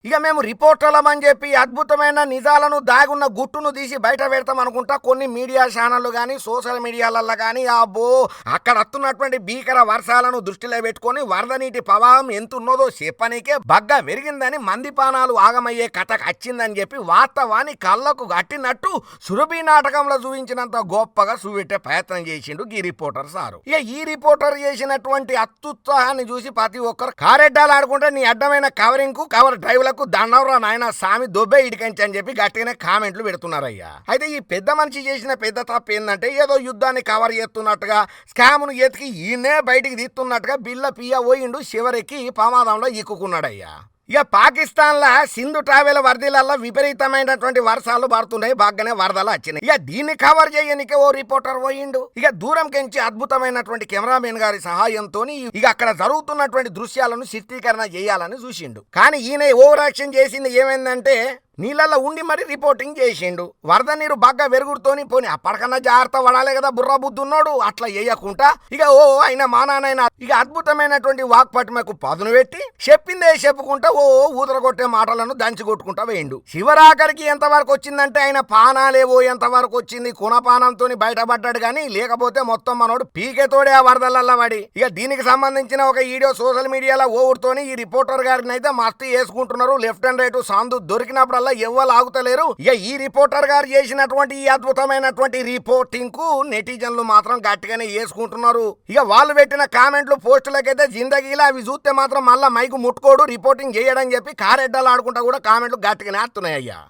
ఇక మేము రిపోర్టర్లమని చెప్పి అద్భుతమైన నిజాలను దాగున్న గుట్టును తీసి బయట పెడతాం అనుకుంటా కొన్ని మీడియా ఛానళ్లు కానీ సోషల్ మీడియాలల్లో కానీ అబ్బో అక్కడ వస్తున్నటువంటి భీకర వర్షాలను దృష్టిలో పెట్టుకొని వరద నీటి ప్రవాహం ఎంత ఉన్నదో చెప్పనీకే బగ్గ పెరిగిందని మందిపానాలు ఆగమయ్యే కథకు వచ్చిందని చెప్పి వాస్తవాన్ని కళ్ళకు గట్టినట్టు సురభి నాటకంలో చూపించినంత గొప్పగా చూపెట్టే ప్రయత్నం చేసిండు ఈ రిపోర్టర్ సారు. ఇక ఈ రిపోర్టర్ చేసినటువంటి అత్యుత్సాహాన్ని చూసి ప్రతి ఒక్కరు కారెడ్డాలు ఆడుకుంటే నీ అడ్డమైన కవరింగ్ కు కవర్ డ్రైవ్ దండవరా నాయన సామి దొబ్బే ఇడికంచి అని చెప్పి గట్టిగానే కామెంట్లు పెడుతున్నారయ్యా. అయితే ఈ పెద్ద మనిషి చేసిన పెద్ద తప్పు ఏంటంటే ఏదో యుద్ధాన్ని కవర్ చేస్తున్నట్టుగా స్కామ్ను ఎతికి ఈయనే బయటికి తీస్తున్నట్టుగా బిల్ల పియ్య పోయిండు చివరికి ప్రమాదంలో ఇక్కుకున్నాడయ్యా. ఇక పాకిస్తాన్లో సింధు ట్రావెల్ వరదలలో విపరీతమైనటువంటి వర్షాలు పడుతున్నాయి, బాగానే వరదలు వచ్చినాయి. ఇక దీన్ని కవర్ చేయనికే ఓ రిపోర్టర్ పోయిండు. ఇక దూరం కెంచి అద్భుతమైనటువంటి కెమెరామెన్ గారి సహాయంతో ఇక అక్కడ జరుగుతున్నటువంటి దృశ్యాలను చిత్రీకరణ చేయాలని చూసిండు. కానీ ఈయన ఓవర్ యాక్షన్ చేసింది ఏమైందంటే నీళ్ళల్లో ఉండి మరి రిపోర్టింగ్ చేసిండు. వరద నీరు బాగా వెరుగుడుతోని పోని అప్పటికన్నా జాగ్రత్త పడాలి కదా బుర్ర బుద్ధున్నాడు, అట్లా వేయకుండా ఇక అయినా మానానైనా ఇక అద్భుతమైనటువంటి వాక్పటిమకు పదును పెట్టి చెప్పిందే చెప్పుకుంటా ఊదరగొట్టే మాటలను దంచి కొట్టుకుంటా వేయండు. శివరాఖరికి ఎంతవరకు వచ్చిందంటే ఆయన పానాలేవో ఎంతవరకు వచ్చింది, కుణపానంతో బయటపడ్డాడు కానీ లేకపోతే మొత్తం మనోడు పీకెతోడే ఆ వరదలల్లో పడి. ఇక దీనికి సంబంధించిన ఒక వీడియో సోషల్ మీడియాలో ఓవుడుతోని ఈ రిపోర్టర్ గారిని అయితే మస్తు వేసుకుంటున్నారు. లెఫ్ట్ అండ్ రైట్ సందు దొరికినప్పుడల్లా ఎవ్వరు ఆగుతలేరు. ఇక ఈ రిపోర్టర్ గారు చేసినటువంటి ఈ అద్భుతమైనటువంటి రిపోర్టింగ్ కు నెటిజన్లు మాత్రం గట్టిగానే వేసుకుంటున్నారు. ఇక వాళ్ళు పెట్టిన కామెంట్లు పోస్టులకైతే జిందగీలా అవి చూస్తే మాత్రం మళ్ళా మైకు ముట్టుకోడు రిపోర్టింగ్ చేయడం చెప్పి కారెడ్డలు ఆడుకుంటా కూడా కామెంట్లు గట్టిగానే వస్తున్నాయి అయ్యా.